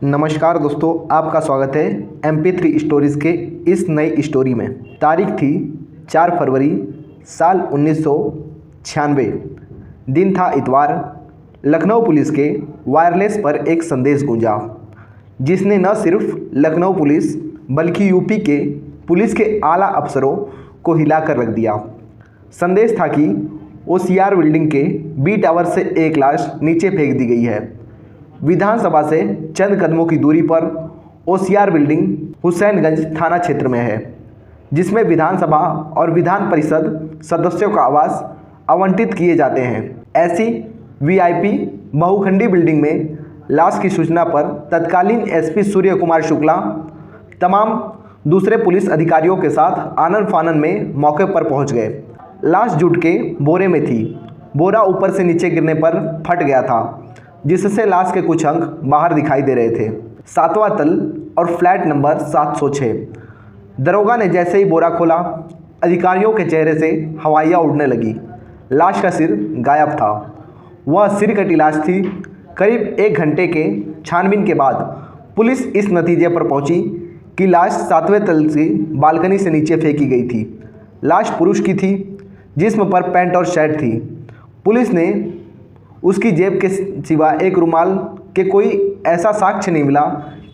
नमस्कार दोस्तों, आपका स्वागत है MP3 स्टोरीज़ के इस नई स्टोरी में। तारीख थी 4 फरवरी साल 1996। दिन था इतवार। लखनऊ पुलिस के वायरलेस पर एक संदेश गूंजा जिसने न सिर्फ लखनऊ पुलिस बल्कि यूपी के पुलिस के आला अफसरों को हिला कर रख दिया। संदेश था कि OCR बिल्डिंग के B टावर से एक लाश नीचे फेंक दी गई है। विधानसभा से चंद कदमों की दूरी पर OCR बिल्डिंग हुसैनगंज थाना क्षेत्र में है, जिसमें विधानसभा और विधान परिषद सदस्यों का आवास आवंटित किए जाते हैं। ऐसी VIP बहुखंडी बिल्डिंग में लाश की सूचना पर तत्कालीन SP सूर्य कुमार शुक्ला तमाम दूसरे पुलिस अधिकारियों के साथ आनन फानन में मौके पर पहुंच गए। लाश जूट के बोरे में थी। बोरा ऊपर से नीचे गिरने पर फट गया था, जिससे लाश के कुछ अंग बाहर दिखाई दे रहे थे। 7वां तल और फ्लैट नंबर 706। दरोगा ने जैसे ही बोरा खोला, अधिकारियों के चेहरे से हवाइयाँ उड़ने लगी। लाश का सिर गायब था। वह सिर कटी लाश थी। करीब 1 घंटे के छानबीन के बाद पुलिस इस नतीजे पर पहुंची कि लाश 7वें तल से बालकनी से नीचे फेंकी गई थी। लाश पुरुष की थी, जिस्म पर पैंट और शर्ट थी। पुलिस ने उसकी जेब के सिवा एक रुमाल के कोई ऐसा साक्ष्य नहीं मिला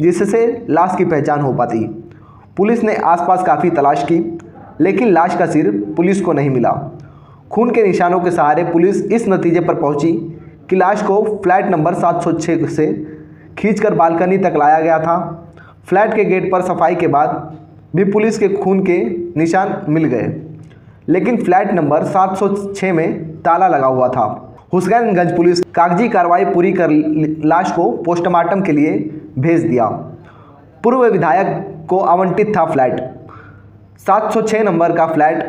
जिससे लाश की पहचान हो पाती। पुलिस ने आसपास काफ़ी तलाश की, लेकिन लाश का सिर पुलिस को नहीं मिला। खून के निशानों के सहारे पुलिस इस नतीजे पर पहुंची कि लाश को फ्लैट नंबर 706 से खींचकर बालकनी तक लाया गया था। फ्लैट के गेट पर सफाई के बाद भी पुलिस के खून के निशान मिल गए, लेकिन फ्लैट नंबर 706 में ताला लगा हुआ था। हुसैनगंज पुलिस कागजी कार्रवाई पूरी कर लाश को पोस्टमार्टम के लिए भेज दिया। पूर्व विधायक को आवंटित था फ्लैट। 706 नंबर का फ्लैट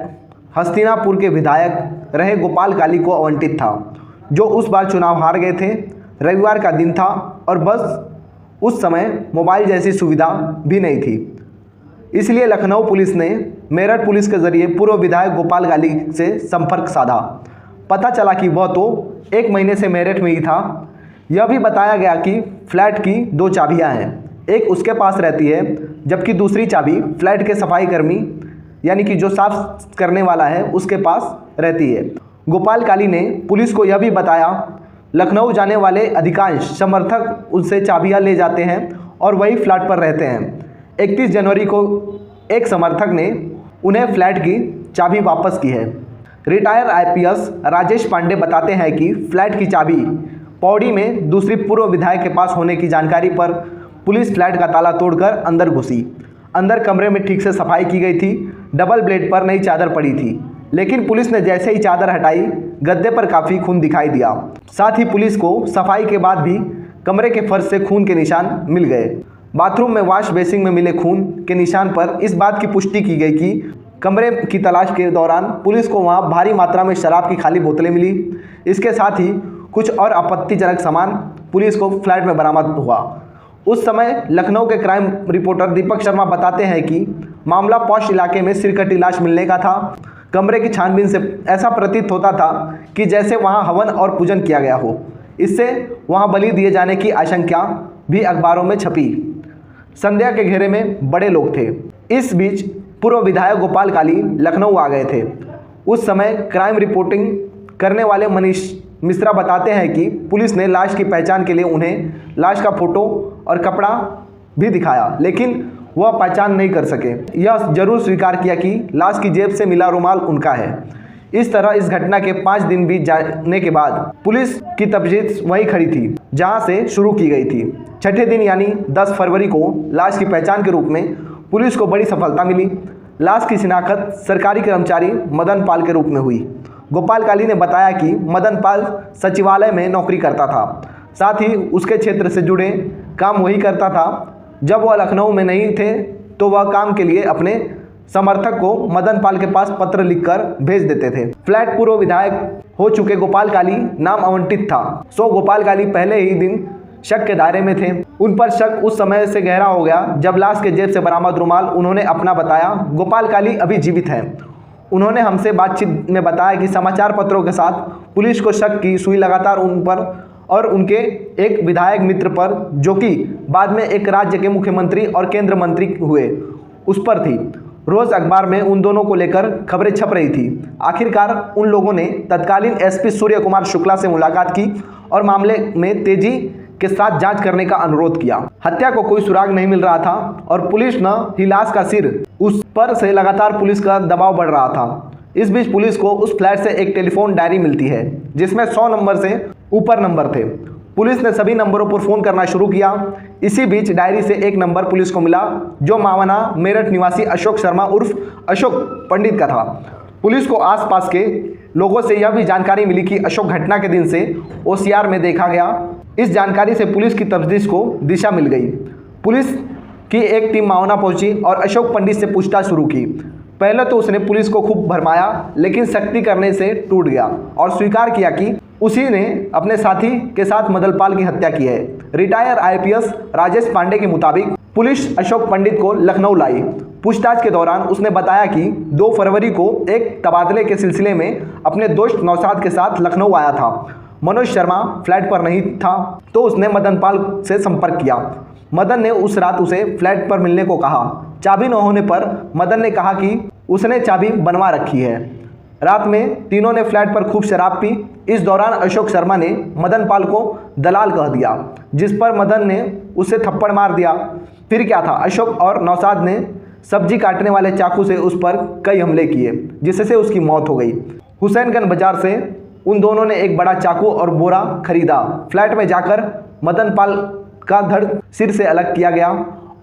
हस्तिनापुर के विधायक रहे गोपाल काली को आवंटित था, जो उस बार चुनाव हार गए थे। रविवार का दिन था और बस उस समय मोबाइल जैसी सुविधा भी नहीं थी, इसलिए लखनऊ पुलिस ने मेरठ पुलिस के जरिए पूर्व विधायक गोपाल काली से संपर्क साधा। पता चला कि वह तो 1 महीने से मेरठ में ही था। यह भी बताया गया कि फ्लैट की 2 चाबियां हैं, एक उसके पास रहती है, जबकि दूसरी चाबी फ्लैट के सफाई कर्मी यानी कि जो साफ करने वाला है उसके पास रहती है। गोपाल काली ने पुलिस को यह भी बताया, लखनऊ जाने वाले अधिकांश समर्थक उनसे चाबियां ले जाते हैं और वही फ्लैट पर रहते हैं। 31 जनवरी को एक समर्थक ने उन्हें फ्लैट की चाबी वापस की है। रिटायर IPS राजेश पांडे बताते हैं कि फ्लैट की चाबी पौड़ी में दूसरी पूर्व विधायक के पास होने की जानकारी पर पुलिस फ्लैट का ताला तोड़कर अंदर घुसी। अंदर कमरे में ठीक से सफाई की गई थी। डबल बेड पर नई चादर पड़ी थी, लेकिन पुलिस ने जैसे ही चादर हटाई, गद्दे पर काफ़ी खून दिखाई दिया। साथ ही पुलिस को सफाई के बाद भी कमरे के फर्श से खून के निशान मिल गए। बाथरूम में वॉश बेसिन में मिले खून के निशान पर इस बात की पुष्टि की गई कि कमरे की तलाश के दौरान पुलिस को वहां भारी मात्रा में शराब की खाली बोतलें मिली। इसके साथ ही कुछ और आपत्तिजनक सामान पुलिस को फ्लैट में बरामद हुआ। उस समय लखनऊ के क्राइम रिपोर्टर दीपक शर्मा बताते हैं कि मामला पॉश इलाके में सिरकटी लाश मिलने का था। कमरे की छानबीन से ऐसा प्रतीत होता था कि जैसे वहाँ हवन और पूजन किया गया हो। इससे वहाँ बलि दिए जाने की आशंका भी अखबारों में छपी। संध्या के घेरे में बड़े लोग थे। इस बीच पूर्व विधायक गोपाल काली लखनऊ आ गए थे। उस समय क्राइम रिपोर्टिंग करने वाले मनीष मिश्रा बताते हैं कि पुलिस ने लाश की पहचान के लिए उन्हें लाश का फोटो और कपड़ा भी दिखाया, लेकिन वह पहचान नहीं कर सके। यह जरूर स्वीकार किया कि लाश की जेब से मिला रुमाल उनका है। इस तरह इस घटना के 5 दिन बीत जाने के बाद पुलिस की तफ्तीश वहीं खड़ी थी जहां से शुरू की गई थी। छठे दिन यानी 10 फरवरी को लाश की पहचान के रूप में पुलिस को बड़ी सफलता मिली। लाश की शिनाख्त सरकारी कर्मचारी मदन पाल के रूप में हुई। गोपाल काली ने बताया कि मदन पाल सचिवालय में नौकरी करता था, साथ ही उसके क्षेत्र से जुड़े काम वही करता था। जब वह लखनऊ में नहीं थे तो वह काम के लिए अपने समर्थक को मदन पाल के पास पत्र लिखकर भेज देते थे। फ्लैट पूर्व विधायक हो चुके गोपाल काली नाम आवंटित था, सो गोपाल काली पहले ही दिन शक के दायरे में थे। उन पर शक उस समय से गहरा हो गया जब लाश के जेब से बरामद रुमाल उन्होंने अपना बताया। गोपाल काली अभी जीवित हैं। उन्होंने हमसे बातचीत में बताया कि समाचार पत्रों के साथ पुलिस को शक की सुई लगातार उन पर और उनके एक विधायक मित्र पर, जो कि बाद में एक राज्य के मुख्यमंत्री और केंद्र मंत्री हुए, उस पर थी। रोज अखबार में उन दोनों को लेकर खबरें छप रही थी। आखिरकार उन लोगों ने तत्कालीन एसपी सूर्य कुमार शुक्ला से मुलाकात की और मामले में तेजी के साथ जांच करने का अनुरोध किया। हत्या को कोई सुराग नहीं मिल रहा था और पुलिस न ही लाश का सिर, उस पर से लगातार पुलिस का दबाव बढ़ रहा था। इस बीच पुलिस को उस फ्लैट से एक टेलीफोन डायरी मिलती है जिसमें 100 नंबर से ऊपर नंबर थे। पुलिस ने सभी नंबरों पर फ़ोन करना शुरू किया। इसी बीच डायरी से एक नंबर पुलिस को मिला जो मावना मेरठ निवासी अशोक शर्मा उर्फ अशोक पंडित का था। पुलिस को आसपास के लोगों से यह भी जानकारी मिली कि अशोक घटना के दिन से ओसीआर में देखा गया। इस जानकारी से पुलिस की तफ्तीश को दिशा मिल गई। पुलिस की एक टीम मावना पहुंची और अशोक पंडित से पूछताछ शुरू की। पहले तो उसने पुलिस को खूब भरमाया, लेकिन सख्ती करने से टूट गया और स्वीकार किया कि उसी ने अपने साथी के साथ मदनपाल की हत्या की है। रिटायर आईपीएस राजेश पांडे के मुताबिक पुलिस अशोक पंडित को लखनऊ लाई। पूछताछ के दौरान उसने बताया कि 2 फरवरी को एक तबादले के सिलसिले में अपने दोस्त नौशाद के साथ लखनऊ आया था। मनोज शर्मा फ्लैट पर नहीं था तो उसने मदनपाल से संपर्क किया। मदन ने उस रात उसे फ्लैट पर मिलने को कहा। चाबी न होने पर मदन ने कहा कि उसने चाबी बनवा रखी है। रात में तीनों ने फ्लैट पर खूब शराब पी। इस दौरान अशोक शर्मा ने मदनपाल को दलाल कह दिया, जिस पर मदन ने उसे थप्पड़ मार दिया। फिर क्या था, अशोक और नौशाद ने सब्जी काटने वाले चाकू से उस पर कई हमले किए, जिससे उसकी मौत हो गई। हुसैनगंज बाजार से उन दोनों ने एक बड़ा चाकू और बोरा खरीदा। फ्लैट में जाकर मदनपाल का धड़ सिर से अलग किया गया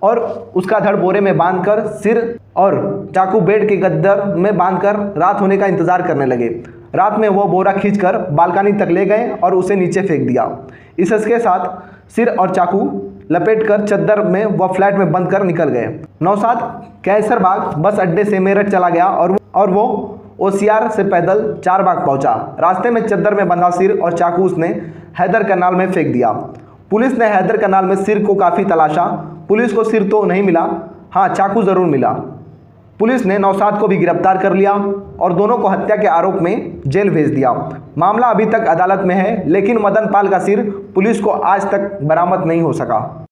और उसका धड़ बोरे में बांधकर सिर और चाकू बेड के गद्दर में बांधकर रात होने का इंतजार करने लगे। रात में वो बोरा खींचकर बालकनी तक ले गए और उसे नीचे फेंक दिया। इसके साथ सिर और चाकू लपेटकर चद्दर में वह फ्लैट में बंद कर निकल गए। नौशाद कैसरबाग बस अड्डे से मेरठ चला गया और वो ओसीआर से पैदल चारबाग पहुंचा। रास्ते में चद्दर में बंधा सिर और चाकू उसने हैदर कनाल में फेंक दिया। पुलिस ने हैदर कनाल में सिर को काफ़ी तलाशा। पुलिस को सिर तो नहीं मिला, हाँ चाकू ज़रूर मिला। पुलिस ने नौशाद को भी गिरफ्तार कर लिया और दोनों को हत्या के आरोप में जेल भेज दिया। मामला अभी तक अदालत में है, लेकिन मदनपाल का सिर पुलिस को आज तक बरामद नहीं हो सका।